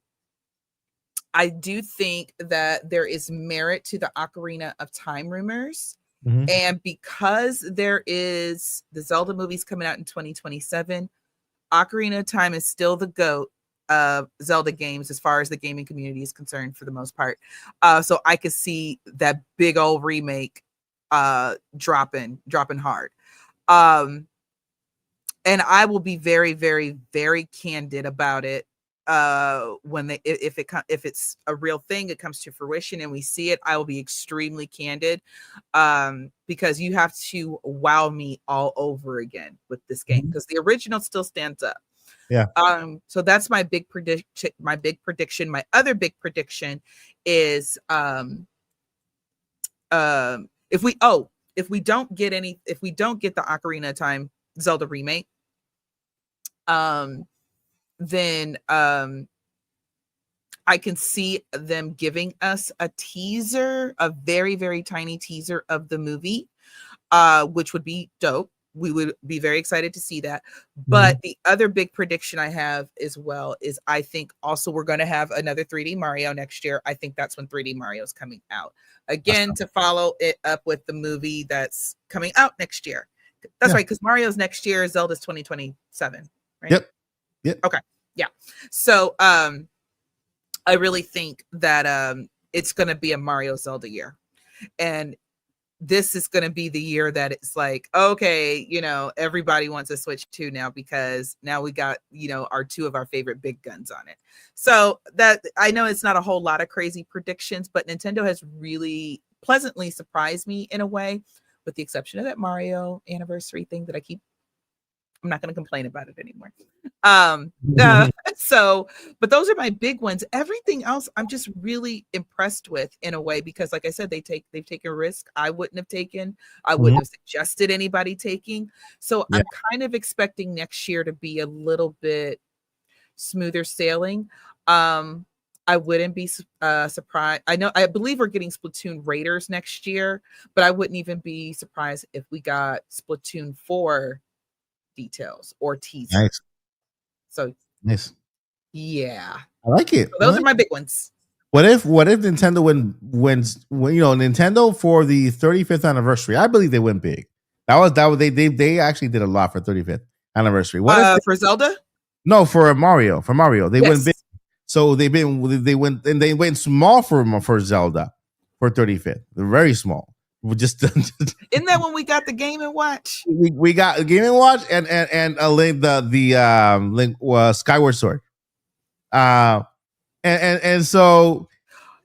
do think that there is merit to the Ocarina of Time rumors. And because there is the Zelda movies coming out in 2027, Ocarina of Time is still the GOAT of Zelda games as far as the gaming community is concerned for the most part. So I could see that big old remake dropping hard. And I will be very, very, very candid about it when if it's a real thing, it comes to fruition and we see it. I will be extremely candid because you have to wow me all over again with this game because the original still stands up. Yeah. So that's my big prediction. My other big prediction is if we don't get the Ocarina of Time Zelda remake, then I can see them giving us a teaser, a very, very tiny teaser of the movie, which would be dope. We would be very excited to see that. But the other big prediction I have as well is I think also we're going to have another 3D Mario next year. I think that's when 3D Mario is coming out again to follow it up with the movie that's coming out next year. That's right, because Mario's next year, Zelda's 2027, right? Yep. Okay. Yeah. So I really think that it's going to be a Mario Zelda year. And this is going to be the year that it's like, okay, everybody wants to Switch 2 now because now we got, our two of our favorite big guns on it. So that I know it's not a whole lot of crazy predictions, but Nintendo has really pleasantly surprised me in a way, with the exception of that Mario anniversary thing that I'm not going to complain about it anymore. But those are my big ones. Everything else, I'm just really impressed with in a way, because like I said, they've taken a risk I wouldn't have taken. I wouldn't have suggested anybody taking. So I'm kind of expecting next year to be a little bit smoother sailing. I wouldn't be surprised. I believe we're getting Splatoon Raiders next year, but I wouldn't even be surprised if we got Splatoon 4 details or teasers. Nice. So nice. Yeah. I like it. So those are my big ones. What if Nintendo wins Nintendo for the 35th anniversary? I believe they went big. They actually did a lot for 35th anniversary. What if for Zelda? No, for Mario. They went big. So they went small for Zelda for 35th. They're very small. We just Isn't that when we got the Game and Watch? We got a Game and Watch and a Link Link Skyward Sword. And so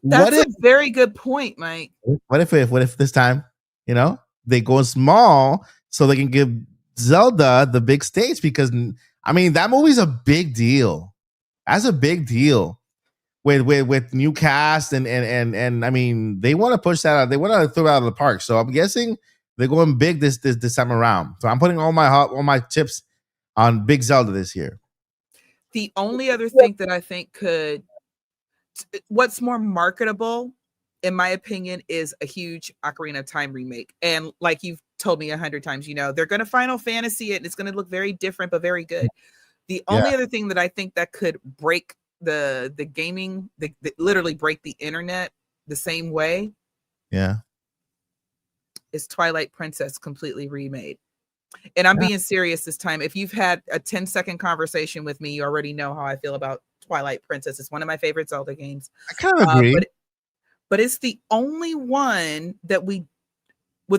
that's a very good point, Mike. What if this time, they go small so they can give Zelda the big stage? Because that movie's a big deal. That's a big deal with new cast and they want to push that out. They want to throw it out of the park. So I'm guessing they're going big this time around. So I'm putting all my chips on big Zelda this year. The only other thing that I think what's more marketable, in my opinion, is a huge Ocarina of Time remake. And like you've told me 100 times, they're going to Final Fantasy it, and it's going to look very different, but very good. The only other thing that I think that could break the gaming, literally break the internet the same way, is Twilight Princess completely remade. And I'm being serious this time. If you've had a 10-second conversation with me, you already know how I feel about Twilight Princess. It's one of my favorite Zelda games. I kind of agree. But it's the only one that with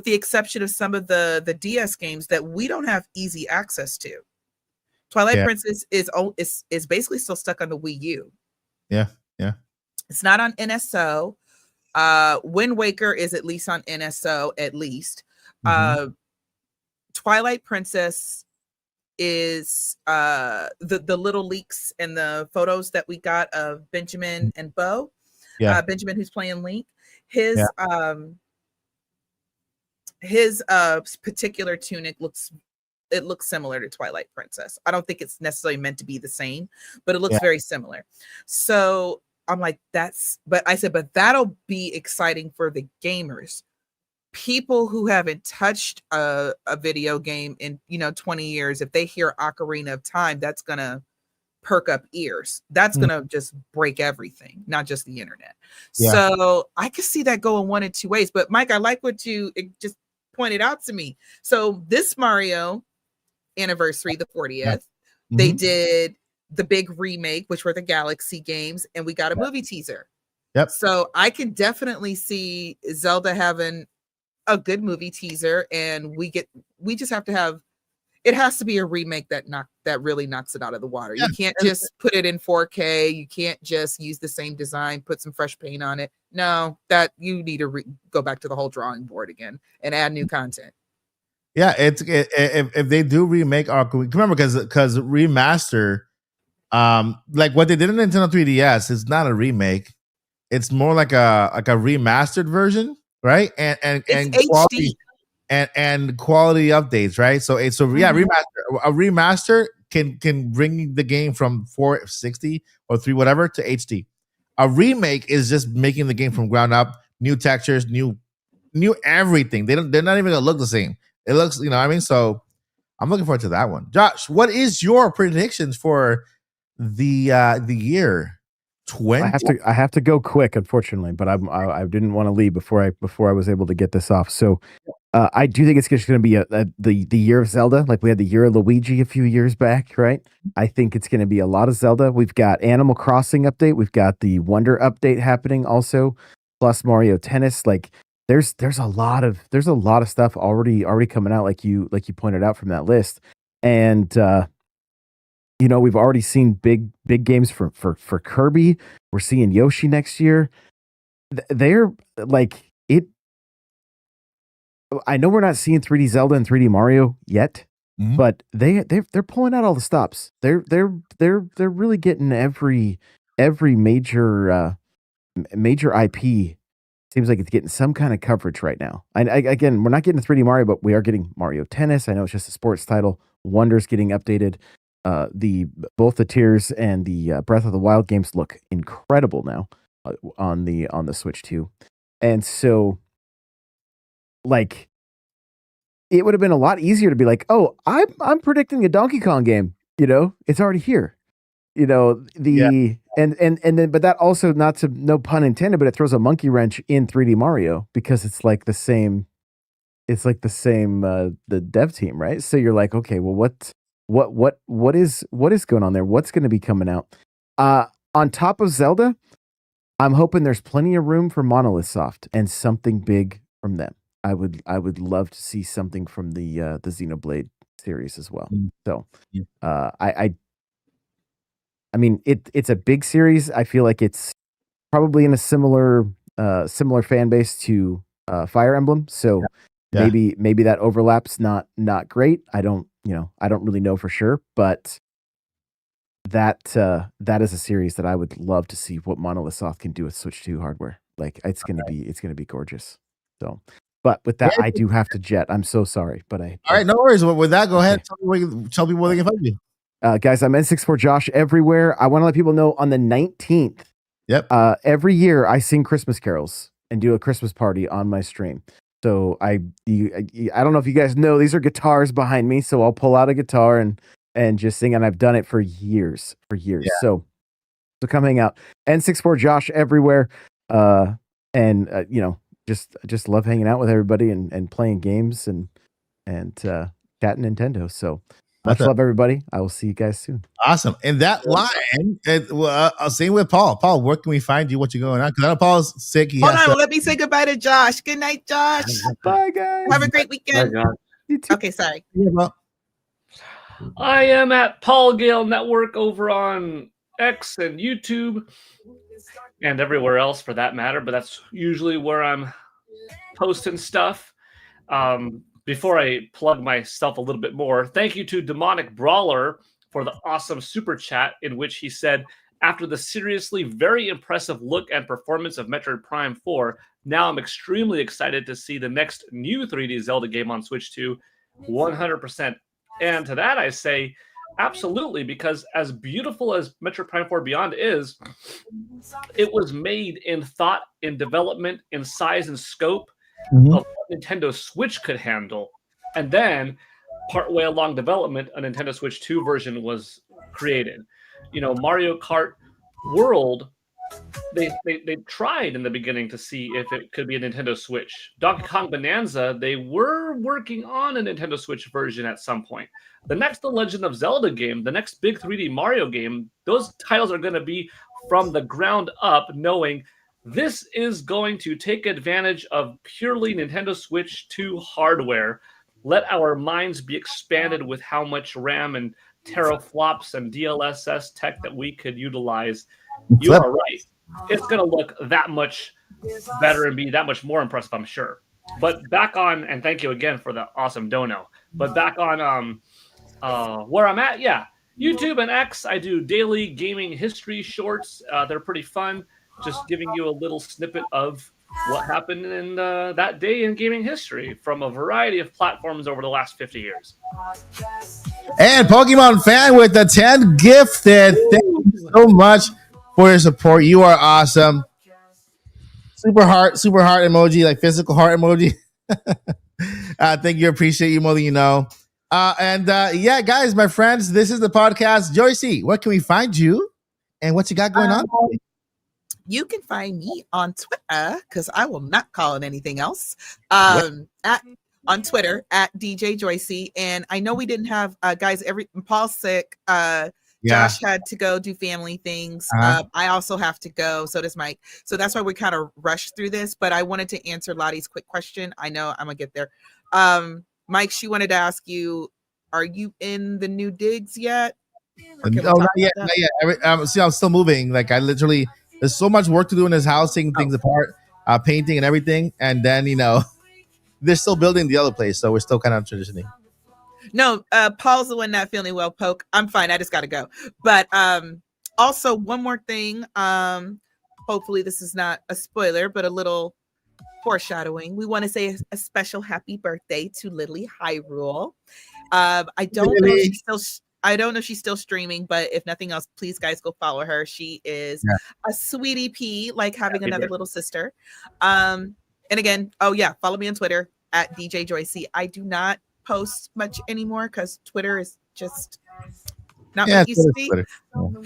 the exception of some of the DS games, that we don't have easy access to. Twilight Princess is basically still stuck on the Wii U. Yeah. It's not on NSO. Wind Waker is at least on NSO, at least. Twilight Princess is the little leaks and the photos that we got of Benjamin and Bo. Benjamin, who's playing Link, his particular tunic looks similar to Twilight Princess. I don't think it's necessarily meant to be the same, but it looks very similar. So I'm like, but that'll be exciting for the gamers. people who haven't touched a video game in 20 years, if they hear Ocarina of Time, that's gonna perk up ears. That's gonna just break everything, not just the internet. Yeah. So I can see that going one of two ways. But Mike, I like what you just pointed out to me. So this Mario anniversary, the 40th, they did the big remake, which were the Galaxy games, and we got a movie teaser. Yep. So I can definitely see Zelda having a good movie teaser, and we just have to have, it has to be a remake that really knocks it out of the water. You can't just put it in 4K. You can't just use the same design, put some fresh paint on it. No, that you need to go back to the whole drawing board again and add new content. Yeah, if they do remake Ocarina, remember because remaster, like what they did in Nintendo 3DS is not a remake. It's more like a remastered version, right? And it's quality HD. and quality updates, right? So a remaster can bring the game from 460 or 3 whatever to HD. A remake is just making the game from ground up, new textures, new everything. They're not even gonna look the same. It looks, you know what I mean? So I'm looking forward to that one. Josh, what is your predictions for the year 20? I have to go quick, unfortunately, but I didn't want to leave before I was able to get this off. So I do think it's just going to be the year of Zelda, like we had the year of Luigi a few years back, right? I think it's going to be a lot of Zelda. We've got Animal Crossing update, we've got the Wonder update happening also, plus Mario Tennis. Like there's a lot of stuff already coming out, like you pointed out from that list, and we've already seen big games for Kirby. We're seeing Yoshi next year. They're like it. I know we're not seeing 3D Zelda and 3D Mario yet, but they're pulling out all the stops. They're really getting every major IP. Seems like it's getting some kind of coverage right now. Again, we're not getting 3D Mario, but we are getting Mario Tennis. I know it's just a sports title. Wonder's getting updated. Both the Tears and the Breath of the Wild games look incredible now on the Switch 2. And so, like, it would have been a lot easier to be like, oh, I'm predicting a Donkey Kong game. It's already here. And then, but that also, no pun intended, but it throws a monkey wrench in 3D Mario because it's like the same the dev team, right? So you're like, okay, well, what is going on there? What's going to be coming out? On top of Zelda, I'm hoping there's plenty of room for Monolith Soft and something big from them. I would love to see something from the Xenoblade series as well. So, I mean, it's a big series. I feel like it's probably in a similar fan base to Fire Emblem. So maybe that overlaps not great. I don't really know for sure, but that is a series that I would love to see what Monolith Soft can do with Switch 2 hardware. Like it's gonna be gorgeous. So, but with that, I do have to jet. I'm so sorry, but all right, no worries. With that, go ahead. Tell people where they can find you. Guys, I'm N64Josh everywhere. I want to let people know on the 19th. Yep. Every year I sing Christmas carols and do a Christmas party on my stream. So I don't know if you guys know, these are guitars behind me. So I'll pull out a guitar and just sing, and I've done it for years. Yeah. So come hang out. N64Josh everywhere. Just love hanging out with everybody and playing games and chatting Nintendo. So much love, everybody. I will see you guys soon. Awesome. And that line, same with Paul. Paul, where can we find you? What you going on? Because I know Paul's sick. Let me say goodbye to Josh. Good night, Josh. Bye, guys. Have a great weekend. Bye, you too. Okay, sorry. I am at Paul Gale Network over on X and YouTube and everywhere else for that matter, but that's usually where I'm posting stuff. Before I plug myself a little bit more, thank you to Demonic Brawler for the awesome super chat in which he said, after the seriously very impressive look and performance of Metroid Prime 4, now I'm extremely excited to see the next new 3D Zelda game on Switch 2, 100%. And to that I say, absolutely, because as beautiful as Metroid Prime 4 Beyond is, it was made in thought, in development, in size and scope Mhm. of what Nintendo Switch could handle. And then, partway along development, a Nintendo Switch 2 version was created. Mario Kart World, they tried in the beginning to see if it could be a Nintendo Switch. Donkey Kong Bonanza, they were working on a Nintendo Switch version at some point. The next The Legend of Zelda game, the next big 3D Mario game, those titles are going to be from the ground up, knowing this is going to take advantage of purely Nintendo Switch 2 hardware. Let our minds be expanded with how much RAM and teraflops and DLSS tech that we could utilize. You are right. It's going to look that much better and be that much more impressive, I'm sure. But back on, and thank you again for the awesome dono. But back on where I'm at, yeah, YouTube and X, I do daily gaming history shorts. They're pretty fun. Just giving you a little snippet of what happened in that day in gaming history from a variety of platforms over the last 50 years. And Pokemon fan with the 10 gifted. Thank you so much for your support. You are awesome. Super heart emoji, like physical heart emoji. Thank you. Appreciate you more than you know. Yeah, guys, my friends, this is the podcast. Joycey, where can we find you? And what you got going on? You can find me on Twitter, because I will not call it anything else. On Twitter at DJ Joycey. And I know we didn't have guys, Paul's sick. Josh had to go do family things. I also have to go. So does Mike. So that's why we kind of rushed through this. But I wanted to answer Lottie's quick question. I know I'm gonna get there. Mike, she wanted to ask you, are you in the new digs yet? Not yet. See, I'm still moving. Like I literally, there's so much work to do in this house, taking things apart, painting and everything. And then, they're still building the other place. So we're still kind of transitioning. No, Paul's the one not feeling well. Poke, I'm fine. I just got to go. But also one more thing. Hopefully this is not a spoiler, but a little foreshadowing. We want to say a special happy birthday to Lily Hyrule. I don't know if she's still streaming, but if nothing else, please guys go follow her. She is a sweetie pea, like having another little sister. And again, follow me on Twitter at DJ Joycey. I do not post much anymore because Twitter is just not what it used to be.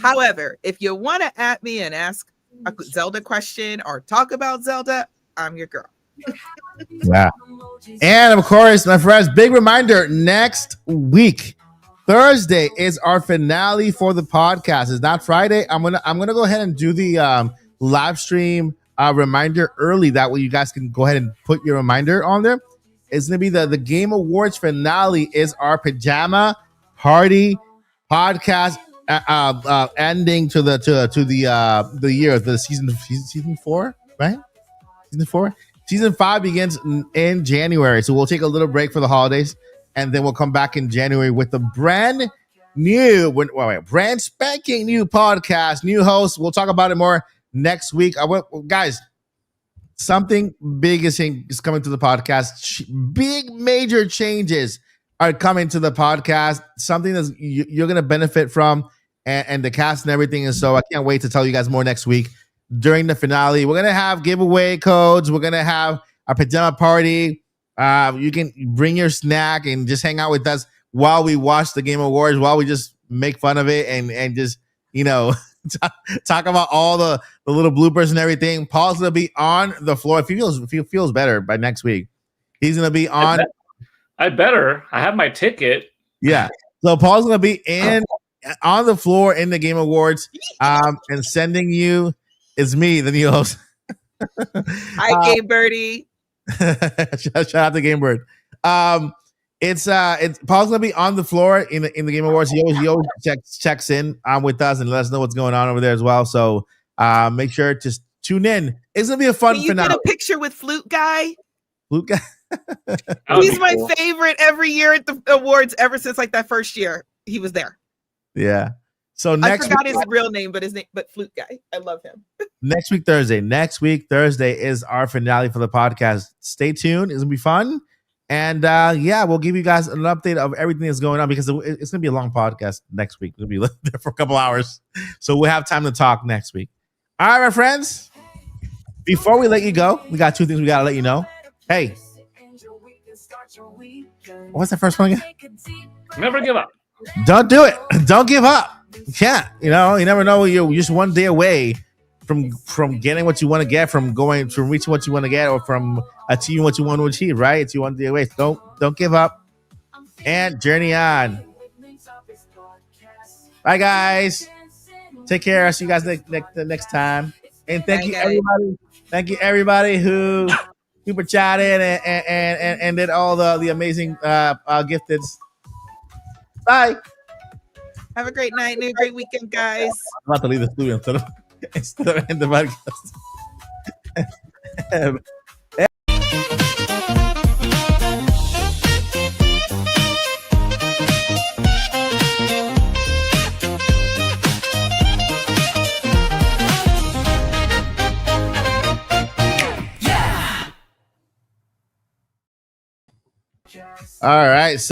However, if you want to at me and ask a Zelda question or talk about Zelda, I'm your girl. Yeah. And of course, my friends, big reminder, next week, Thursday, is our finale for the podcast. It's not Friday. I'm gonna go ahead and do the live stream reminder early. That way you guys can go ahead and put your reminder on there. It's gonna be the Game Awards finale. Is our pajama party podcast ending to the year, the season 4, right? Season 4. Season 5 begins in January, so we'll take a little break for the holidays, and then we'll come back in January with a brand spanking new podcast, new host. We'll talk about it more next week. Guys, something big is coming to the podcast. Big major changes are coming to the podcast. Something that you're going to benefit from, and the cast and everything. And so I can't wait to tell you guys more next week. During the finale, we're gonna have giveaway codes. We're gonna have a pajama party. You can bring your snack and just hang out with us while we watch the Game Awards, while we just make fun of it and just talk about all the little bloopers and everything. Paul's gonna be on the floor. If he feels better by next week, he's gonna be on. I better. I have my ticket. Yeah. So Paul's gonna be on the floor in the Game Awards, and sending you. It's me, the new host. Hi, Game Birdie. Shout out to Game Bird. It's Paul's gonna be on the floor in the Game Awards. He always checks in with us and let us know what's going on over there as well. So make sure to tune in. It's gonna be a fun finale. Get a picture with Flute Guy? Flute Guy. He's my favorite every year at the awards ever since like that first year he was there. Yeah. So I forgot his real name, but Flute Guy. I love him. Next week Thursday is our finale for the podcast. Stay tuned. It's gonna be fun, and we'll give you guys an update of everything that's going on because it's gonna be a long podcast next week. We'll be there for a couple hours, so we'll have time to talk next week. All right, my friends. Before we let you go, we got 2 things we gotta let you know. Hey, what's the first one again? Never give up. Don't do it. Don't give up. You can't. You know, you never know. You're just one day away from getting what you want to get, from reaching what you want to get, or from achieving what you want to achieve. Right? It's you one day away. Don't give up and journey on. Bye, guys. Take care. I'll see you guys next time. And thank you, everybody. Thank you, everybody who super chatted and did all the amazing gifted. Bye. Have a great night and a great weekend, guys. I'm about to leave the studio instead of end the podcast. All right. So